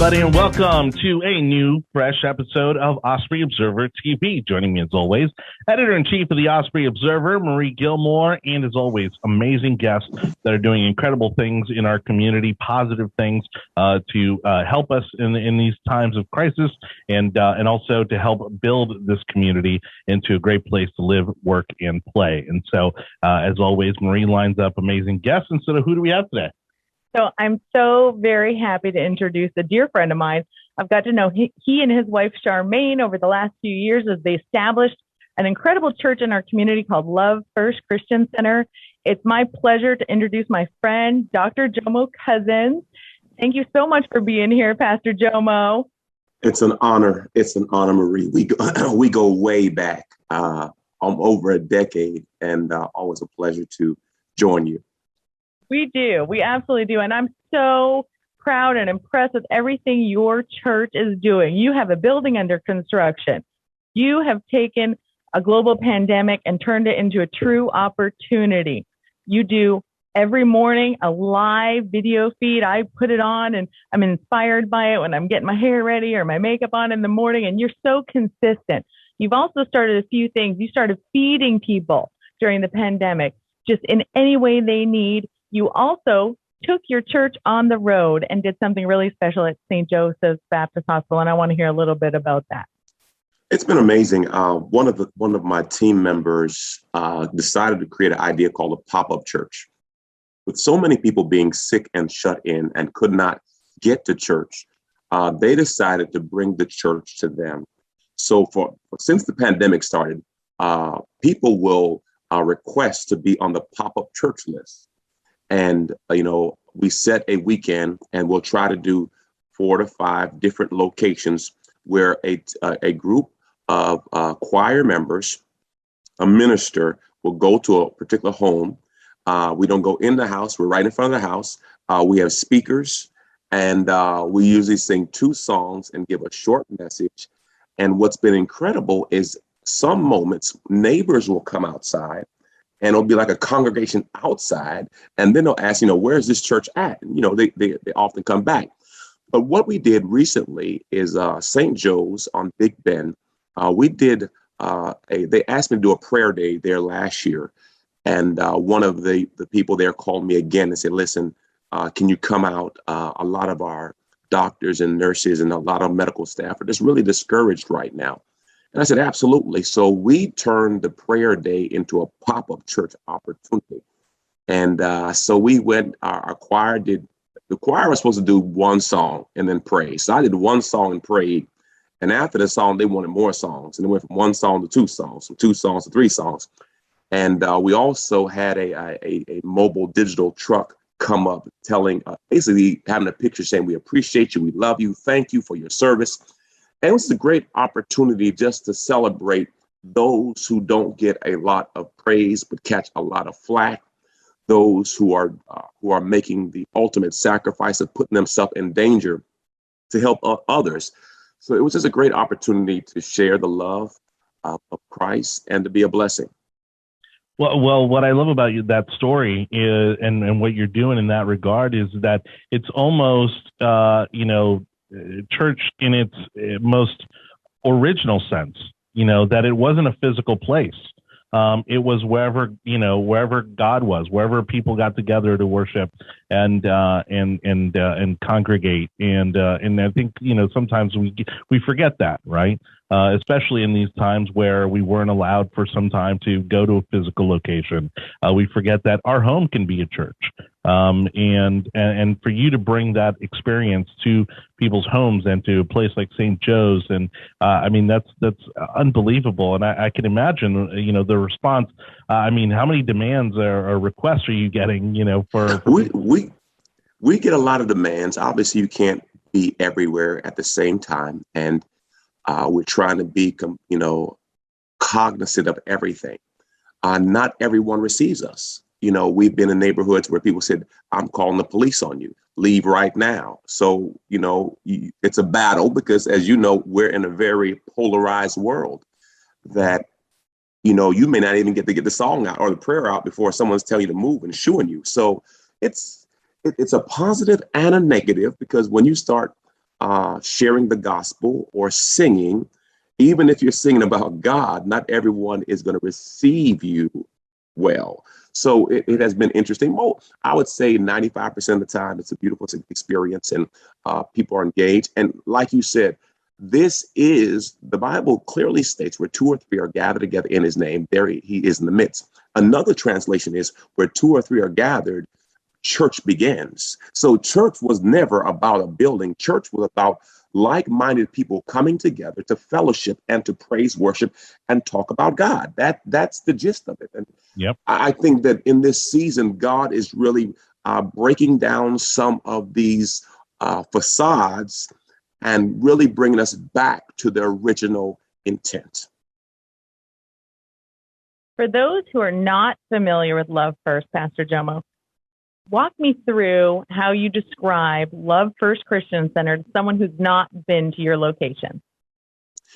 everybody, and welcome to a new, fresh episode of Osprey Observer TV. Joining me, as always, Editor-in-Chief of the Osprey Observer, Marie Gilmore, and, as always, amazing guests that are doing incredible things in our community, positive things to help us in these times of crisis, and also to help build this community into a great place to live, work, and play. And so, as always, Marie lines up amazing guests. And so, who do we have today? So I'm so very happy to introduce a dear friend of mine. I've got to know he and his wife, Charmaine, over the last few years as they established an incredible church in our community called Love First Christian Center. It's my pleasure to introduce my friend, Dr. Jomo Cousins. Thank you so much for being here, Pastor Jomo. It's an honor. It's an honor, Marie. We go way back, over a decade, and always a pleasure to join you. We do. We absolutely do. And I'm so proud and impressed with everything your church is doing. You have a building under construction. You have taken a global pandemic and turned it into a true opportunity. You do every morning a live video feed. I put it on and I'm inspired by it when I'm getting my hair ready or my makeup on in the morning. And you're so consistent. You've also started a few things. You started feeding people during the pandemic, just in any way they need. You also took your church on the road and did something really special at St. Joseph's Baptist Hospital, and I want to hear a little bit about that. It's been amazing. One of my team members decided to create an idea called a pop-up church. With so many people being sick and shut in and could not get to church, they decided to bring the church to them. So since the pandemic started, people will request to be on the pop-up church list. And, we set a weekend and we'll try to do 4 to 5 different locations where a group of choir members, a minister, will go to a particular home. We don't go in the house. We're right in front of the house. We have speakers, and we usually sing 2 songs and give a short message. And what's been incredible is some moments neighbors will come outside, and it'll be like a congregation outside. And then they'll ask, where's this church at? And, they often come back. But what we did recently is St. Joe's on Big Bend. We did they asked me to do a prayer day there last year. And one of the people there called me again and said, listen, can you come out? A lot of our doctors and nurses and a lot of medical staff are just really discouraged right now. And I said, absolutely. So we turned the prayer day into a pop-up church opportunity. And so we went, the choir was supposed to do 1 song and then pray. So I did 1 song and prayed. And after the song, they wanted more songs. And it went from 1 song to 2 songs, from 2 songs to 3 songs. And we also had a mobile digital truck come up basically having a picture saying, we appreciate you, we love you, thank you for your service. And it was a great opportunity just to celebrate those who don't get a lot of praise, but catch a lot of flack, those who are making the ultimate sacrifice of putting themselves in danger to help others. So it was just a great opportunity to share the love of Christ and to be a blessing. Well, what I love about that story is, and what you're doing in that regard is that it's almost, church in its most original sense, that it wasn't a physical place. It was wherever God was, wherever people got together to worship and congregate. And I think, sometimes we forget that, right? Especially in these times where we weren't allowed for some time to go to a physical location. We forget that our home can be a church. And for you to bring that experience to people's homes and to a place like St. Joe's, and that's unbelievable. And I can imagine, the response. How many demands or requests are you getting? We get a lot of demands. Obviously, you can't be everywhere at the same time, and we're trying to be, cognizant of everything. Not everyone receives us. We've been in neighborhoods where people said, I'm calling the police on you. Leave right now. So, it's a battle because, as you know, we're in a very polarized world that, you may not even get to get the song out or the prayer out before someone's telling you to move and shooing you. So it's a positive and a negative, because when you start sharing the gospel or singing, even if you're singing about God, not everyone is going to receive you well. So it has been interesting. I would say 95% of the time, it's a beautiful experience and people are engaged. And like you said, the Bible clearly states where two or three are gathered together in his name, there he is in the midst. Another translation is where two or three are gathered, church begins. So church was never about a building. Church was about like-minded people coming together to fellowship and to praise, worship, and talk about God. That's the gist of it. And yep. I think that in this season, God is really breaking down some of these facades and really bringing us back to the original intent. For those who are not familiar with Love First, Pastor Jomo, walk me through how you describe Love First Christian Center to someone who's not been to your location.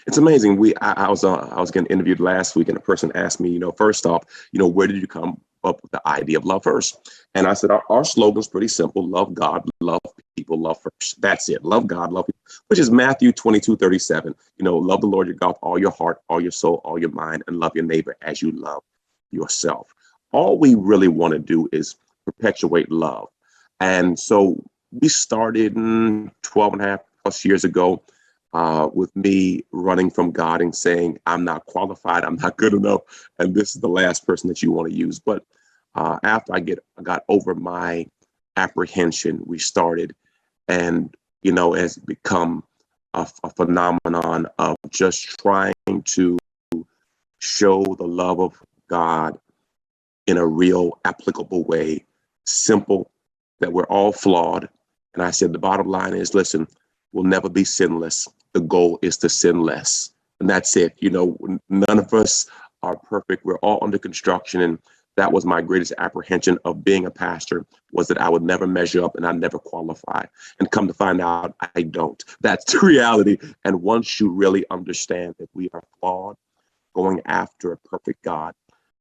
It's amazing. I was getting interviewed last week, and a person asked me, first off, where did you come up with the idea of Love First? And I said, our slogan is pretty simple: love God, love people, love first. That's it. Love God, love people, which is Matthew 22:37. Love the Lord your God with all your heart, all your soul, all your mind, and love your neighbor as you love yourself. All we really want to do is perpetuate love. And so we started 12 and a half plus years ago with me running from God and saying, I'm not qualified, I'm not good enough, and this is the last person that you want to use. But after I got over my apprehension, we started, and has become a phenomenon of just trying to show the love of God in a real applicable way, simple, that we're all flawed. And I said, the bottom line is, listen, we'll never be sinless. The goal is to sin less. And that's it. None of us are perfect. We're all under construction. And that was my greatest apprehension of being a pastor, was that I would never measure up and I'd never qualify. And come to find out, I don't. That's the reality. And once you really understand that we are flawed, going after a perfect God,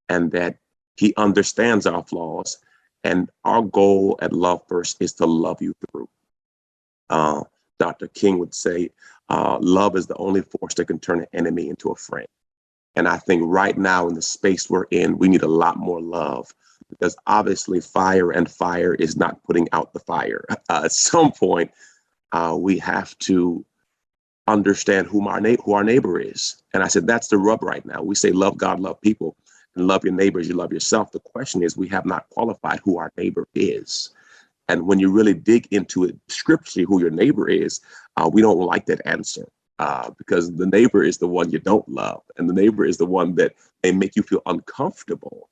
and that he understands our flaws, and our goal at Love First is to love you through. Dr. King would say, love is the only force that can turn an enemy into a friend. And I think right now in the space we're in, we need a lot more love, because obviously fire is not putting out the fire. At some point, we have to understand who our neighbor is. And I said, that's the rub right now. We say, love God, love people, and love your neighbors, you love yourself. The question is, we have not qualified who our neighbor is. And when you really dig into it scripturally, who your neighbor is, we don't like that answer because the neighbor is the one you don't love. And the neighbor is the one that may make you feel uncomfortable.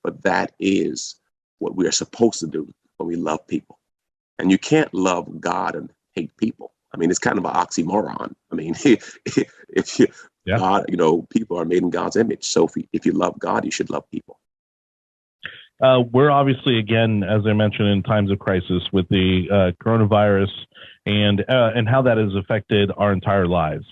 But that is what we are supposed to do when we love people. And you can't love God and hate people. I mean, it's kind of an oxymoron. I mean, if you, yeah. God, people are made in God's image. So if you love God, you should love people. We're obviously, again, as I mentioned, in times of crisis with the coronavirus and how that has affected our entire lives.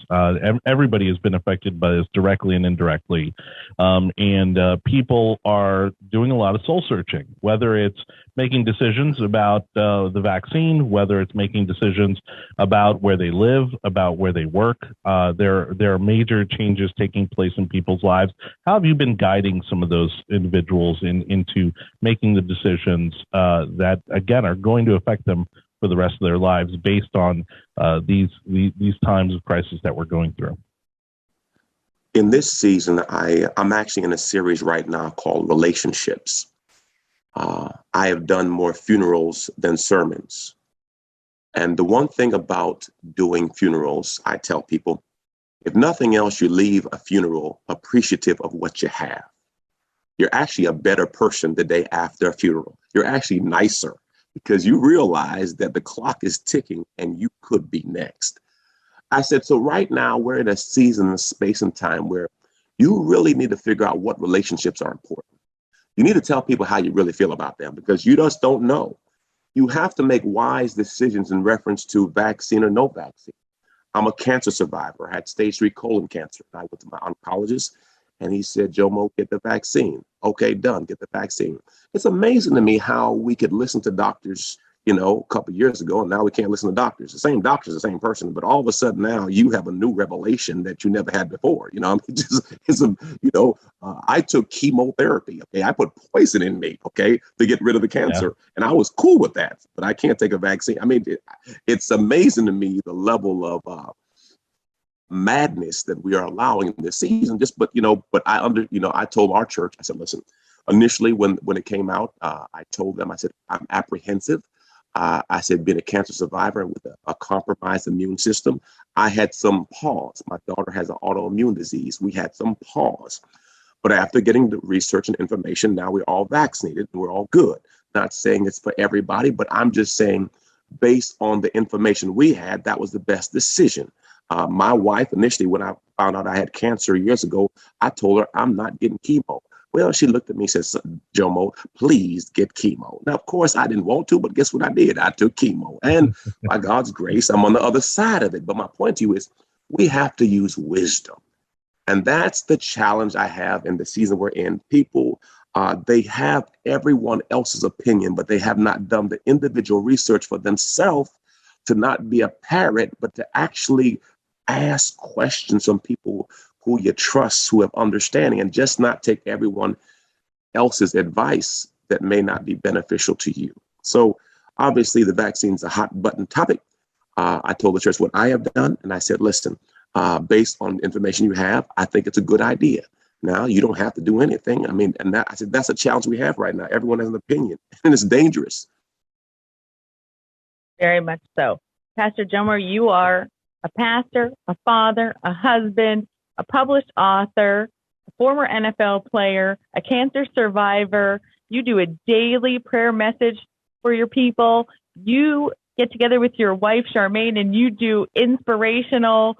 Everybody has been affected by this directly and indirectly. And people are doing a lot of soul searching, whether it's making decisions about the vaccine, whether it's making decisions about where they live, about where they work. There are major changes taking place in people's lives. How have you been guiding some of those individuals into making the decisions that, again, are going to affect them for the rest of their lives based on these times of crisis that we're going through? In this season, I'm actually in a series right now called Relationships. I have done more funerals than sermons. And the one thing about doing funerals, I tell people, if nothing else, you leave a funeral appreciative of what you have. You're actually a better person the day after a funeral. You're actually nicer because you realize that the clock is ticking and you could be next. I said, so right now we're in a season, a space and time where you really need to figure out what relationships are important. You need to tell people how you really feel about them because you just don't know. You have to make wise decisions in reference to vaccine or no vaccine. I'm a cancer survivor. I had stage 3 colon cancer. I went to my oncologist and he said, Jomo, get the vaccine. Okay, done. Get the vaccine. It's amazing to me how we could listen to doctors a couple of years ago, and now we can't listen to doctors. The same doctor's the same person, but all of a sudden now you have a new revelation that you never had before. I took chemotherapy. Okay, I put poison in me. Okay, to get rid of the cancer, and I was cool with that. But I can't take a vaccine. I mean, it's amazing to me the level of madness that we are allowing in this season. I told our church, I said, listen. Initially, when it came out, I told them, I said, I'm apprehensive. I said, being a cancer survivor with a compromised immune system, I had some pause. My daughter has an autoimmune disease. We had some pause. But after getting the research and information, now we're all vaccinated and we're all good. Not saying it's for everybody, but I'm just saying based on the information we had, that was the best decision. My wife, initially, when I found out I had cancer years ago, I told her I'm not getting chemo. Well, she looked at me and said, Jomo, please get chemo. Now, of course, I didn't want to, but guess what I did? I took chemo. And by God's grace, I'm on the other side of it. But my point to you is we have to use wisdom. And that's the challenge I have in the season we're in. People, they have everyone else's opinion, but they have not done the individual research for themselves to not be a parrot, but to actually ask questions from people who you trust, who have understanding, and just not take everyone else's advice that may not be beneficial to you. So obviously the vaccine's a hot button topic. I told the church what I have done, and I said, listen, based on the information you have, I think it's a good idea. Now you don't have to do anything. I mean, I said, that's a challenge we have right now. Everyone has an opinion, and it's dangerous. Very much so. Pastor Jomo, you are a pastor, a father, a husband, a published author, a former NFL player, a cancer survivor. You do a daily prayer message for your people. You get together with your wife, Charmaine, and you do inspirational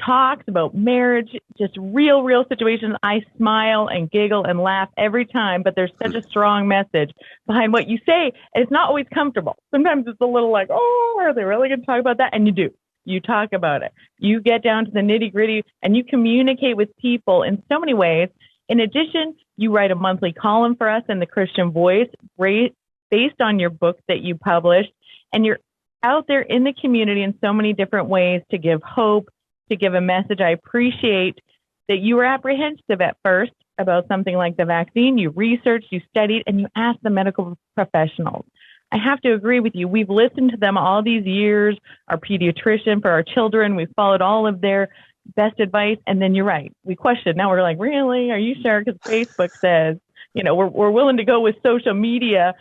talks about marriage, just real situations. I smile and giggle and laugh every time, but there's such a strong message behind what you say. And it's not always comfortable. Sometimes it's a little like, oh, are they really going to talk about that? And you do. You talk about it. You get down to the nitty gritty and you communicate with people in so many ways. In addition, you write a monthly column for us in the Christian Voice based on your book that you published. And you're out there in the community in so many different ways to give hope, to give a message. I appreciate that you were apprehensive at first about something like the vaccine. You researched, you studied, and you asked the medical professionals. I have to agree with you. We've listened to them all these years, our pediatrician for our children. We've followed all of their best advice. And then you're right. We questioned. Now we're like, really? Are you sure? Because Facebook says, we're willing to go with social media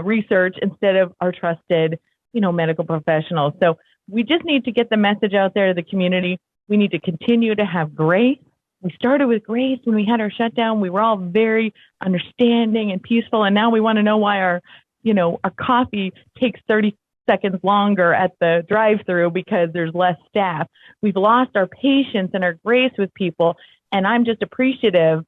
research instead of our trusted, medical professionals. So we just need to get the message out there to the community. We need to continue to have grace. We started with grace when we had our shutdown. We were all very understanding and peaceful. And now we want to know why our coffee takes 30 seconds longer at the drive-through because there's less staff. We've lost our patience and our grace with people. And I'm just appreciative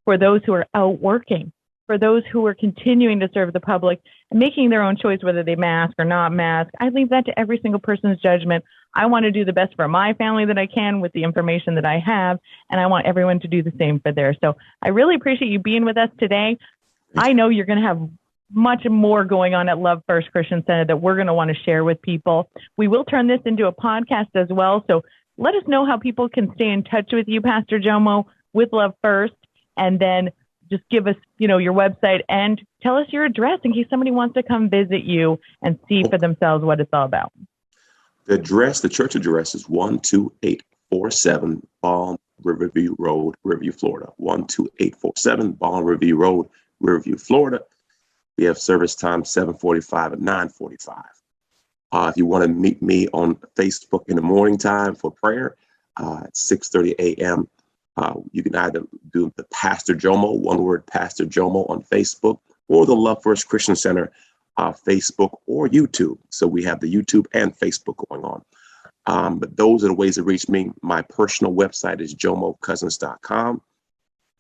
for those who are out working, for those who are continuing to serve the public and making their own choice, whether they mask or not mask. I leave that to every single person's judgment. I want to do the best for my family that I can with the information that I have. And I want everyone to do the same for theirs. So I really appreciate you being with us today. I know you're going to have much more going on at Love First Christian Center that we're going to want to share with people. We will turn this into a podcast as well. So let us know how people can stay in touch with you, Pastor Jomo, with Love First. And then just give us, your website and tell us your address in case somebody wants to come visit you and see for themselves what it's all about. The church address is 12847 Balm Riverview Road, Riverview, Florida. 12847 Balm Riverview Road, Riverview, Florida. We have service time 7:45 and 9:45. If you want to meet me on Facebook in the morning time for prayer at 6:30 a.m., you can either do the Pastor Jomo, one word Pastor Jomo on Facebook, or the Love First Christian Center Facebook or YouTube. So we have the YouTube and Facebook going on. But those are the ways to reach me. My personal website is jomocousins.com.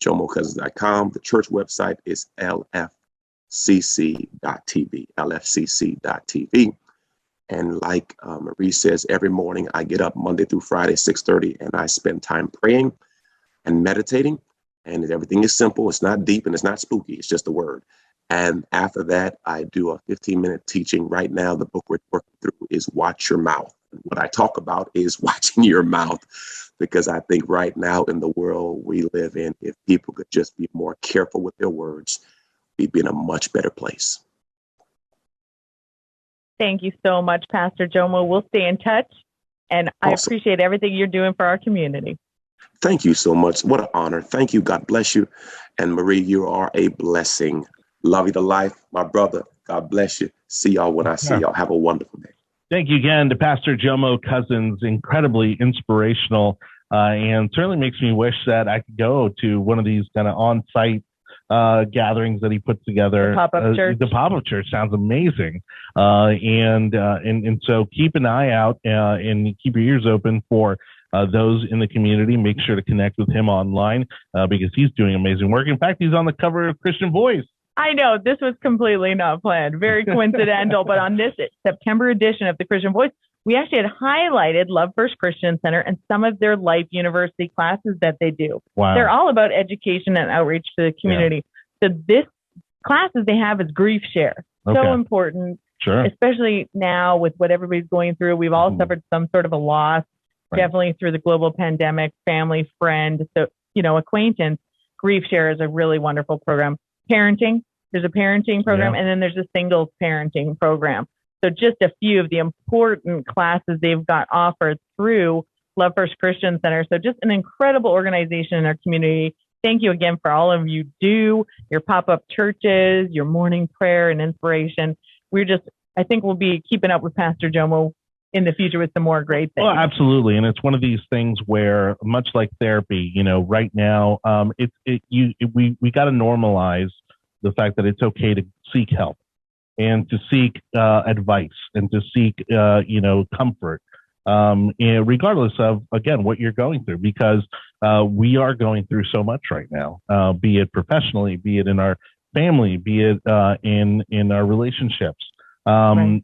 jomocousins.com. The church website is lfcc.tv. And like Marie says, every morning I get up Monday through Friday, 6:30, and I spend time praying and meditating. And everything is simple. It's not deep and it's not spooky. It's just a word. And after that, I do a 15-minute teaching. Right now, the book we're working through is Watch Your Mouth. What I talk about is watching your mouth, because I think right now in the world we live in, if people could just be more careful with their words, we'd be in a much better place. Thank you so much, Pastor Jomo. We'll stay in touch, and I appreciate everything you're doing for our community. Thank you so much. What an honor. Thank you. God bless you. And Marie, you are a blessing. Love you to life, my brother. God bless you. See y'all when I see y'all. Have a wonderful day. Thank you again to Pastor Jomo Cousins. Incredibly inspirational, and certainly makes me wish that I could go to one of these kind of on-site gatherings that he puts together. The pop-up church. The pop-up church sounds amazing. And so keep an eye out and keep your ears open for those in the community. Make sure to connect with him online because he's doing amazing work. In fact, he's on the cover of Christian Voice. I know this was completely not planned, very coincidental, but on this September edition of the Christian Voice, we actually had highlighted Love First Christian Center and some of their Life University classes that they do. Wow. They're all about education and outreach to the community. Yeah. So this classes they have is grief share. Okay. So important, sure, especially now with what everybody's going through. We've all suffered some sort of a loss, definitely through the global pandemic, family, friend, so, acquaintance. Grief share is a really wonderful program. Parenting, there's a parenting program, and then there's a singles parenting program. So just a few of the important classes they've got offered through Love First Christian Center. So just an incredible organization in our community. Thank you again for all of you do, your pop-up churches, your morning prayer and inspiration. I think we'll be keeping up with Pastor Jomo in the future with some more great things. Well, absolutely. And it's one of these things where, much like therapy, right now, we got to normalize the fact that it's okay to seek help and to seek advice and to seek, comfort, and regardless of, again, what you're going through, because we are going through so much right now, be it professionally, be it in our family, be it in our relationships. And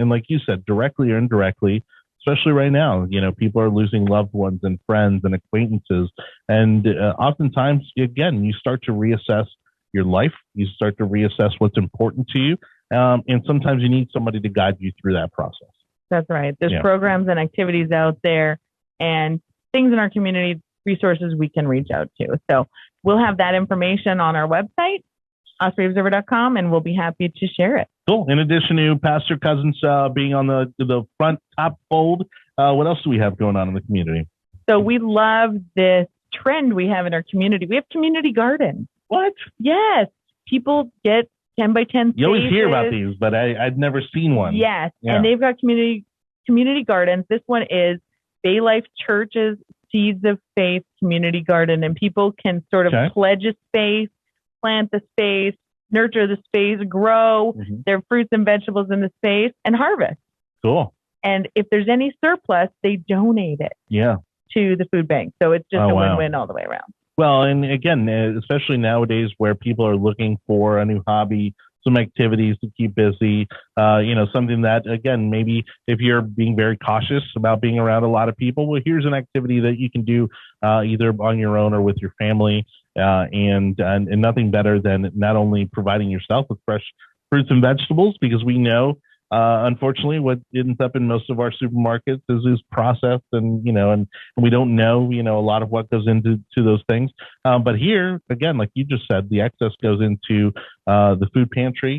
like you said, directly or indirectly, especially right now, people are losing loved ones and friends and acquaintances. And oftentimes, again, you start to reassess your life. You start to reassess what's important to you. And sometimes you need somebody to guide you through that process. That's right. There's programs and activities out there and things in our community, resources we can reach out to. So we'll have that information on our website, ospreyobserver.com, and we'll be happy to share it. Cool. In addition to Pastor Cousins being on the front top fold, what else do we have going on in the community? So we love this trend we have in our community. We have community gardens. What? Yes. People get 10 by 10 spaces. You always hear about these, but I'd never seen one. Yes. Yeah. And they've got community gardens. This one is Bay Life Church's Seeds of Faith Community Garden. And people can sort of pledge a space, plant the space, nurture the space, grow their fruits and vegetables in the space, and harvest. Cool. And if there's any surplus, they donate it to the food bank. So it's just a win-win all the way around. Well, and again, especially nowadays where people are looking for a new hobby, some activities to keep busy, something that, again, maybe if you're being very cautious about being around a lot of people, well, here's an activity that you can do either on your own or with your family, and nothing better than not only providing yourself with fresh fruits and vegetables, because we know, unfortunately, what ends up in most of our supermarkets is processed, and we don't know, a lot of what goes into those things. But here, again, like you just said, the excess goes into the food pantry,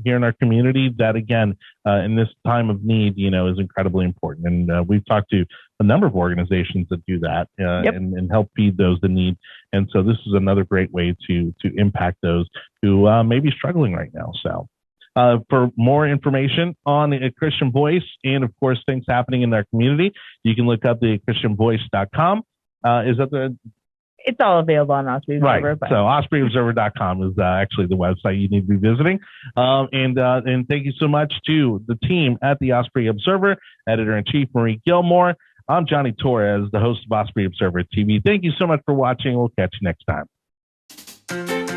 here in our community. That, again, in this time of need, is incredibly important. And we've talked to a number of organizations that do that and help feed those in need. And so this is another great way to impact those who may be struggling right now. So. For more information on a Christian Voice and, of course, things happening in our community, you can look up the christianvoice.com. Is that It's all available on Osprey Observer. Right. So ospreyobserver.com is actually the website you need to be visiting. And thank you so much to the team at the Osprey Observer, Editor-in-Chief Marie Gilmore. I'm Johnny Torres, the host of Osprey Observer TV. Thank you so much for watching. We'll catch you next time.